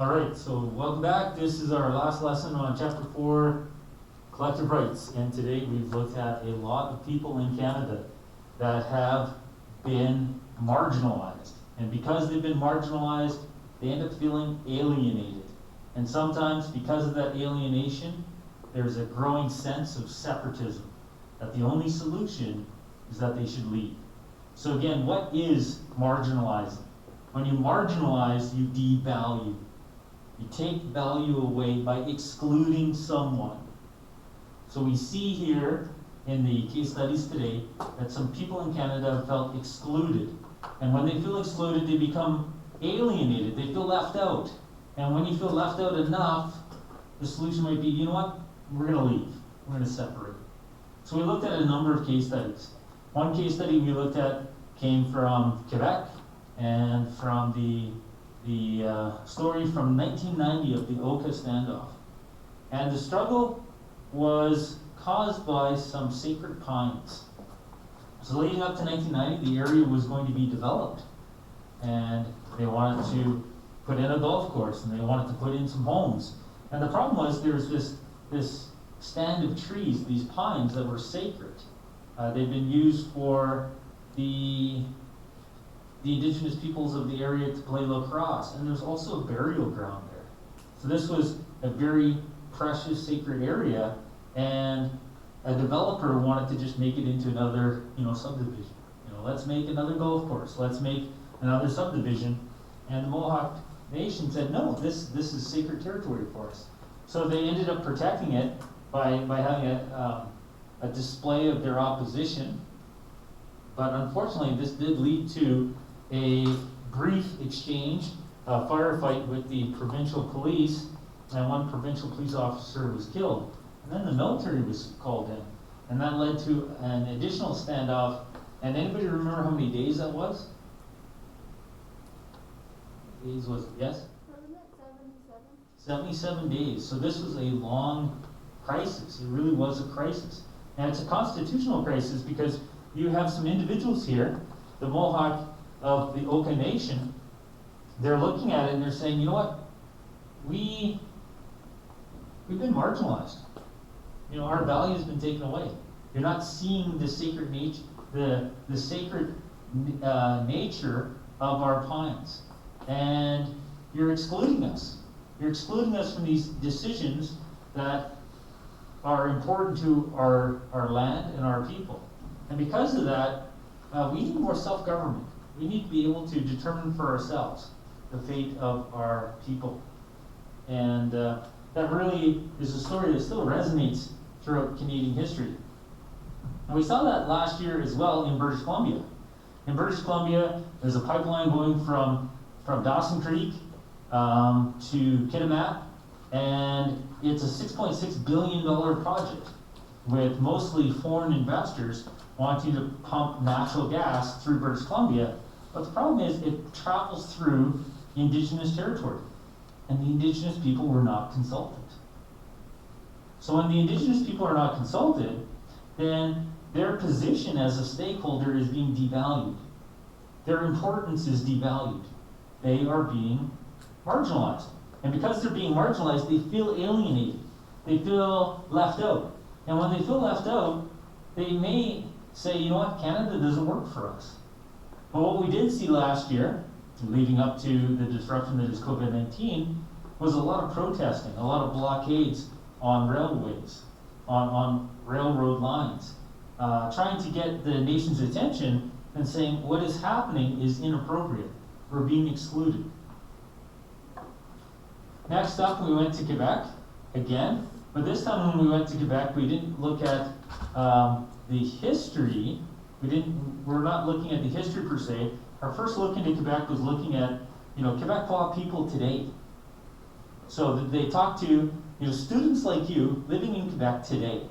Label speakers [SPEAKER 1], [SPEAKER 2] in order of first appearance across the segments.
[SPEAKER 1] Alright, so welcome back. This is our last lesson on Chapter 4, Collective Rights. And today we've looked at a lot of people in Canada that have been marginalized. And because they've been marginalized, they end up feeling alienated. And sometimes, because of that alienation, there's a growing sense of separatism, that the only solution is that they should leave. So again, what is marginalizing? When you marginalize, you devalue. You take value away by excluding someone. So we see here in the case studies today that some people in Canada have felt excluded. And when they feel excluded, they become alienated. They feel left out. And when you feel left out enough, the solution might be, you know what? We're going to leave. We're going to separate. So we looked at a number of case studies. One case study we looked at came from Quebec and from the story from 1990 of the Oka standoff. And the struggle was caused by some sacred pines. So leading up to 1990, the area was going to be developed. And they wanted to put in a golf course, and they wanted to put in some homes. And the problem was there was this stand of trees, these pines that were sacred. They've been used for the indigenous peoples of the area to play lacrosse, and there's also a burial ground there. So this was a very precious, sacred area, and a developer wanted to just make it into another, subdivision. Let's make another golf course. Let's make another subdivision. And the Mohawk Nation said, no, this is sacred territory for us. So they ended up protecting it by having a display of their opposition. But unfortunately, this did lead to a brief exchange, a firefight with the provincial police, and one provincial police officer was killed. And then the military was called in, and that led to an additional standoff. And anybody remember how many days that was? Days was it? Yes?
[SPEAKER 2] Wasn't it 77?
[SPEAKER 1] 77 days. So this was a long crisis. It really was a crisis. And it's a constitutional crisis because you have some individuals here, the Mohawk of the Oka Nation, they're looking at it and they're saying, you know what, we've been marginalized. Our value has been taken away. You're not seeing the sacred nature, the sacred nature of our pines, and you're excluding us. You're excluding us from these decisions that are important to our land and our people. And because of that, we need more self-government. We need to be able to determine for ourselves the fate of our people. And that really is a story that still resonates throughout Canadian history. And we saw that last year as well in British Columbia. In British Columbia, there's a pipeline going from Dawson Creek to Kitimat, and it's a $6.6 billion project with mostly foreign investors wanting to pump natural gas through British Columbia. But the problem is it travels through Indigenous territory, and the Indigenous people were not consulted. So when the Indigenous people are not consulted, then their position as a stakeholder is being devalued. Their importance is devalued. They are being marginalized. And because they're being marginalized, they feel alienated. They feel left out. And when they feel left out, they may say, you know what, Canada doesn't work for us. But what we did see last year, leading up to the disruption that is COVID-19, was a lot of protesting, a lot of blockades on railways, on railroad lines, trying to get the nation's attention and saying what is happening is inappropriate. We're being excluded. Next up, we went to Quebec again, but this time when we went to Quebec, we didn't look at the history. We're not looking at the history per se. Our first look into Quebec was looking at, Quebecois people today. So they talked to, students like you living in Quebec today.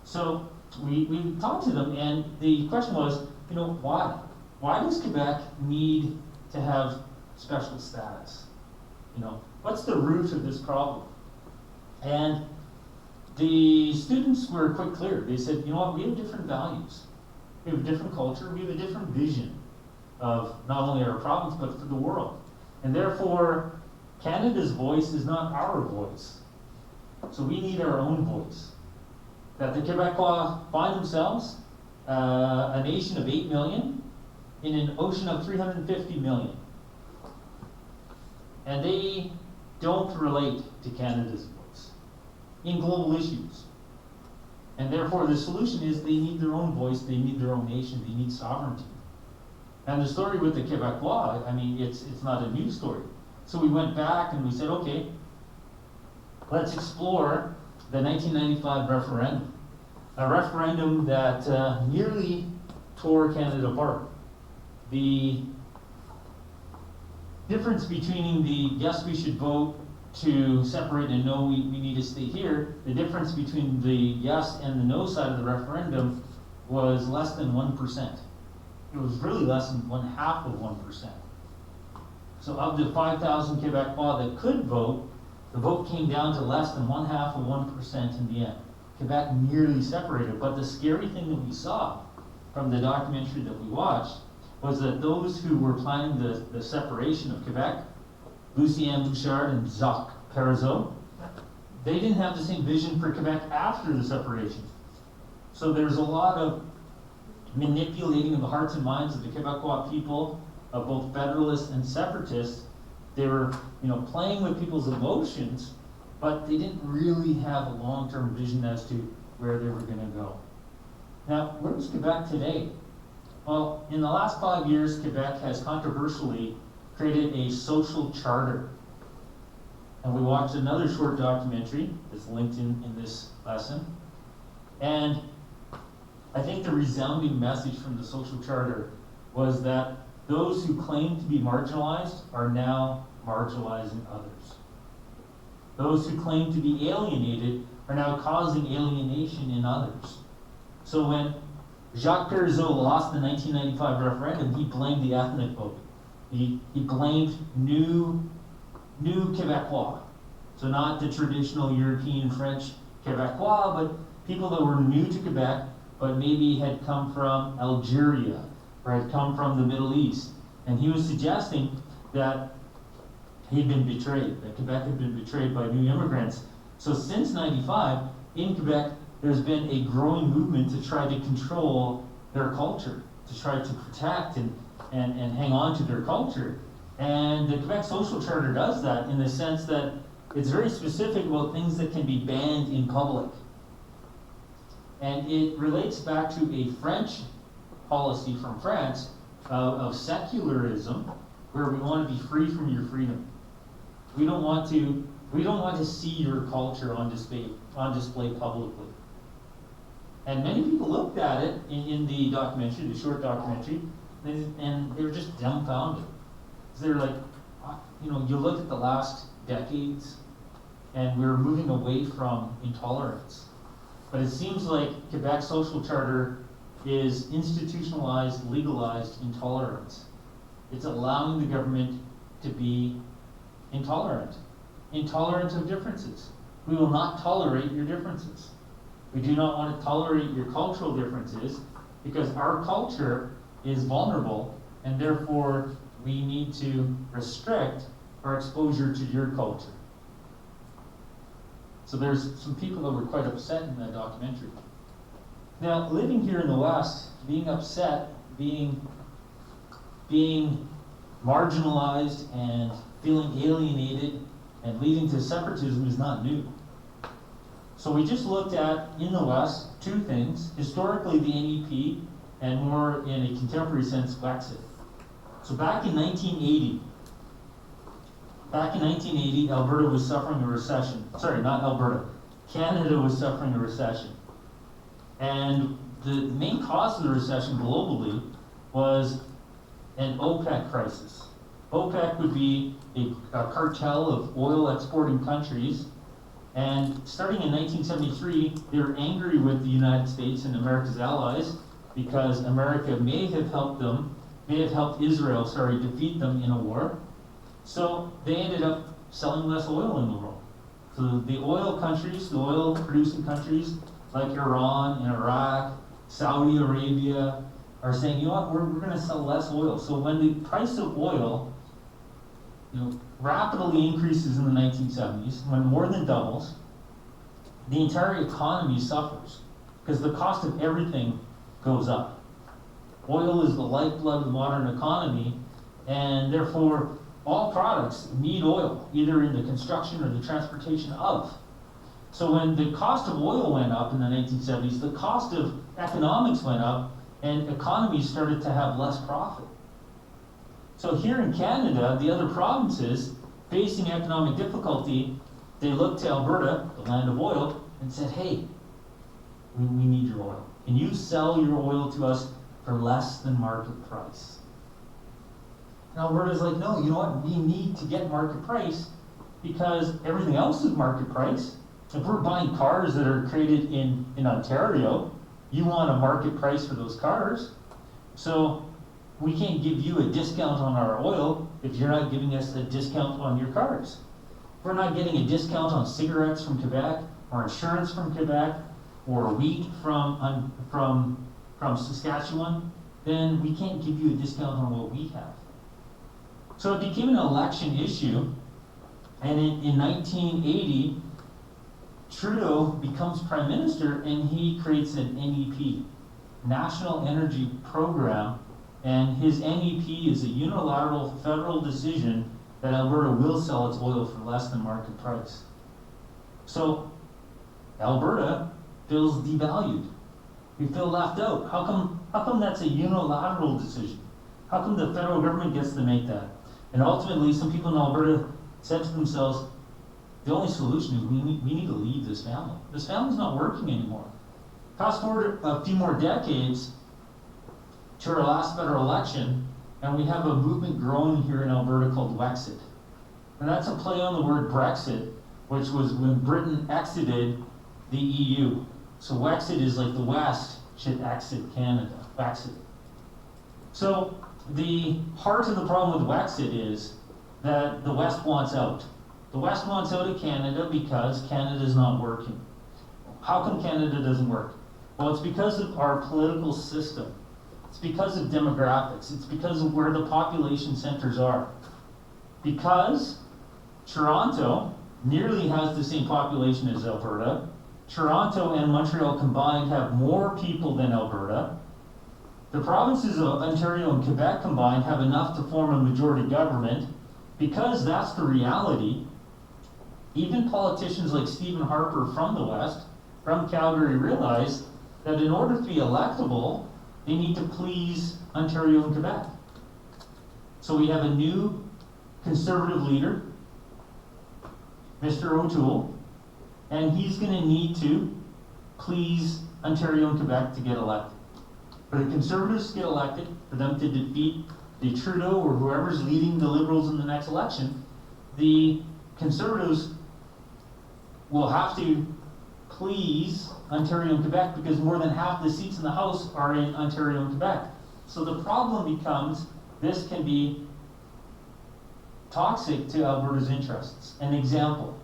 [SPEAKER 1] So we talked to them, and the question was, why? Why does Quebec need to have special status? What's the root of this problem? And the students were quite clear. They said, we have different values. We have a different culture. We have a different vision of not only our province, but for the world. And therefore, Canada's voice is not our voice. So we need our own voice. That the Quebecois find themselves a nation of 8 million in an ocean of 350 million. And they don't relate to Canada's voice in global issues. And therefore the solution is they need their own voice, they need their own nation, they need sovereignty. And the story with the Quebecois, I mean, it's not a new story. So we went back and we said, okay, let's explore the 1995 referendum. A referendum that nearly tore Canada apart. The difference between the yes, we should vote to separate and no, we need to stay here, the difference between the yes and the no side of the referendum was less than 1%. It was really less than 1/2 of 1%. So of the 5,000 Quebecois that could vote, the vote came down to less than 1/2 of 1% in the end. Quebec nearly separated, but the scary thing that we saw from the documentary that we watched was that those who were planning the separation of Quebec, Lucien Bouchard and Jacques Parizeau, they didn't have the same vision for Quebec after the separation. So there's a lot of manipulating of the hearts and minds of the Quebecois people, of both federalists and separatists. They were, playing with people's emotions, but they didn't really have a long-term vision as to where they were going to go. Now, where's Quebec today? Well, in the last 5 years, Quebec has controversially created a social charter. And we watched another short documentary that's linked in this lesson. And I think the resounding message from the social charter was that those who claim to be marginalized are now marginalizing others. Those who claim to be alienated are now causing alienation in others. So when Jacques Parizeau lost the 1995 referendum, he blamed the ethnic vote. He blamed new Quebecois. So not the traditional European French Quebecois, but people that were new to Quebec, but maybe had come from Algeria or had come from the Middle East. And he was suggesting that he'd been betrayed, that Quebec had been betrayed by new immigrants. So since 95, in Quebec, there's been a growing movement to try to control their culture, to try to protect and hang on to their culture. And the Quebec Social Charter does that in the sense that it's very specific about things that can be banned in public. And it relates back to a French policy from France of secularism, where we want to be free from your freedom. We don't want to see your culture on display publicly. And many people looked at it in the documentary, the short documentary, and they were just dumbfounded. So they're like, you look at the last decades, and we're moving away from intolerance. But it seems like Quebec Social Charter is institutionalized, legalized intolerance. It's allowing the government to be intolerant of differences. We will not tolerate your differences. We do not want to tolerate your cultural differences because our culture is vulnerable and therefore we need to restrict our exposure to your culture. So there's some people that were quite upset in that documentary. Now, living here in the West, being upset, being marginalized and feeling alienated and leading to separatism is not new. So we just looked at, in the West, two things. Historically, the NEP, and more in a contemporary sense, Brexit. So back in 1980, Alberta was suffering a recession. Sorry, not Alberta. Canada was suffering a recession. And the main cause of the recession globally was an Opec crisis. OPEC would be a cartel of oil exporting countries. And starting in 1973, they were angry with the United States and America's allies because America may have helped Israel, defeat them in a war. So they ended up selling less oil in the world. So the oil countries, the oil producing countries like Iran and Iraq, Saudi Arabia are saying, you know what, we're going to sell less oil. So when the price of oil, rapidly increases in the 1970s, when more than doubles, the entire economy suffers because the cost of everything goes up. Oil is the lifeblood of the modern economy, and therefore all products need oil, either in the construction or the transportation of. So when the cost of oil went up in the 1970s, the cost of economics went up, and economies started to have less profit. So here in Canada, the other provinces facing economic difficulty, they looked to Alberta, the land of oil, and said, hey, we need your oil. Can you sell your oil to us for less than market price? And Alberta's like, no, you know what? We need to get market price because everything else is market price. If we're buying cars that are created in Ontario, you want a market price for those cars. So we can't give you a discount on our oil if you're not giving us a discount on your cars. If we're not getting a discount on cigarettes from Quebec, or insurance from Quebec, or wheat from Saskatchewan, then we can't give you a discount on what we have. So it became an election issue, and in 1980, Trudeau becomes Prime Minister, and he creates an NEP, National Energy Program, and his NEP is a unilateral federal decision that Alberta will sell its oil for less than market price. So Alberta feels devalued. We feel left out. How come that's a unilateral decision? How come the federal government gets to make that? And ultimately, some people in Alberta said to themselves, the only solution is we need to leave this family. This family's not working anymore. Fast forward a few more decades to our last federal election, and we have a movement growing here in Alberta called Wexit. And that's a play on the word Brexit, which was when Britain exited the EU. So Wexit is like the West should exit Canada, Wexit. So the heart of the problem with Wexit is that the West wants out. The West wants out of Canada because Canada's not working. How come Canada doesn't work? Well, it's because of our political system. It's because of demographics. It's because of where the population centers are. Because Toronto nearly has the same population as Alberta. Toronto and Montreal combined have more people than Alberta. The provinces of Ontario and Quebec combined have enough to form a majority government. Because that's the reality, even politicians like Stephen Harper from the West, from Calgary, realize that in order to be electable, they need to please Ontario and Quebec. So we have a new conservative leader, Mr. O'Toole, and he's going to need to please Ontario and Quebec to get elected. For the Conservatives to get elected, for them to defeat the Trudeau or whoever's leading the Liberals in the next election, the Conservatives will have to please Ontario and Quebec because more than half the seats in the House are in Ontario and Quebec. So the problem becomes this can be toxic to Alberta's interests. An example.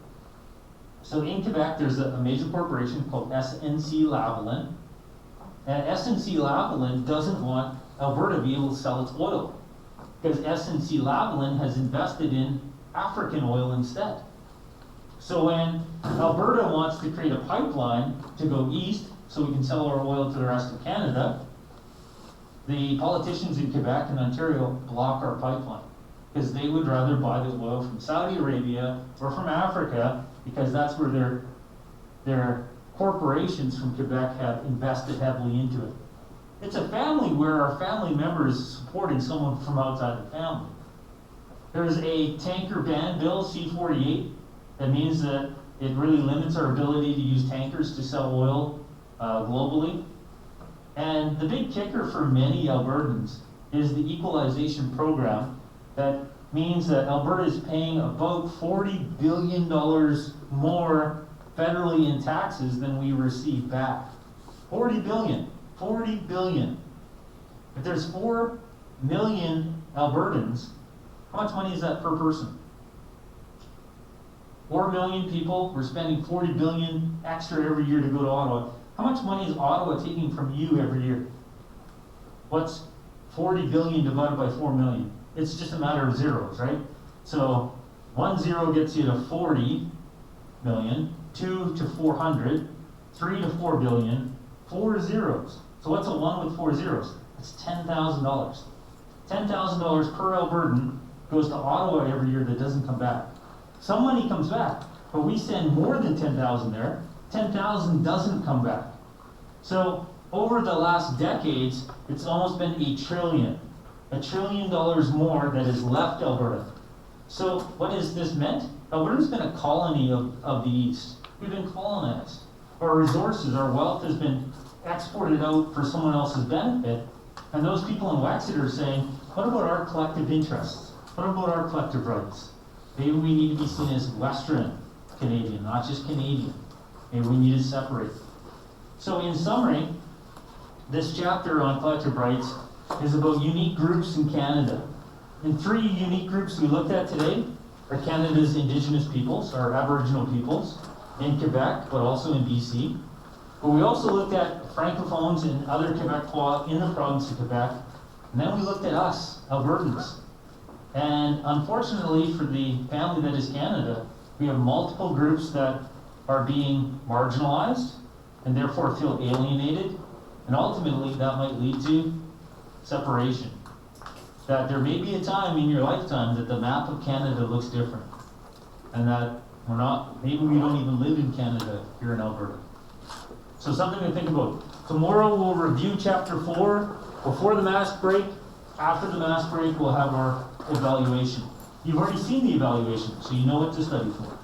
[SPEAKER 1] So in Quebec, there's a major corporation called SNC-Lavalin. And SNC-Lavalin doesn't want Alberta to be able to sell its oil because SNC-Lavalin has invested in African oil instead. So when Alberta wants to create a pipeline to go east so we can sell our oil to the rest of Canada, the politicians in Quebec and Ontario block our pipeline because they would rather buy the oil from Saudi Arabia or from Africa because that's where their corporations from Quebec have invested heavily into it. It's a family where our family member is supporting someone from outside the family. There's a tanker ban bill, C-48, that means that it really limits our ability to use tankers to sell oil globally. And the big kicker for many Albertans is the equalization program that means that Alberta is paying about $40 billion more federally in taxes than we receive back. 40 billion. 40 billion. If there's 4 million Albertans, how much money is that per person? 4 million people, we're spending 40 billion extra every year to go to Ottawa. How much money is Ottawa taking from you every year? What's 40 billion divided by 4 million? It's just a matter of zeros, right? So 1 0 gets you to 40 million, 2 to 400, 3 to 4 billion, 4 zeros. So what's a 1 with 4 zeros? It's $10,000. $10,000 per Albertan goes to Ottawa every year that doesn't come back. Some money comes back, but we send more than 10,000 there. 10,000 doesn't come back. So over the last decades, it's almost been $1 trillion more that has left Alberta. So what has this meant? Alberta's been a colony of the East. We've been colonized. Our resources, our wealth has been exported out for someone else's benefit. And those people in Wexford are saying, what about our collective interests? What about our collective rights? Maybe we need to be seen as Western Canadian, not just Canadian. Maybe we need to separate. So in summary, this chapter on collective rights is about unique groups in Canada. And 3 unique groups we looked at today are Canada's Indigenous peoples, our Aboriginal peoples, in Quebec, but also in BC. But we also looked at Francophones and other Quebecois in the province of Quebec. And then we looked at us, Albertans. And unfortunately for the family that is Canada, we have multiple groups that are being marginalized and therefore feel alienated. And ultimately that might lead to separation. That there may be a time in your lifetime that the map of Canada looks different. And that maybe we don't even live in Canada here in Alberta. So something to think about. Tomorrow we'll review chapter 4 before the mask break. After the mask break, we'll have our evaluation. You've already seen the evaluation, so you know what to study for.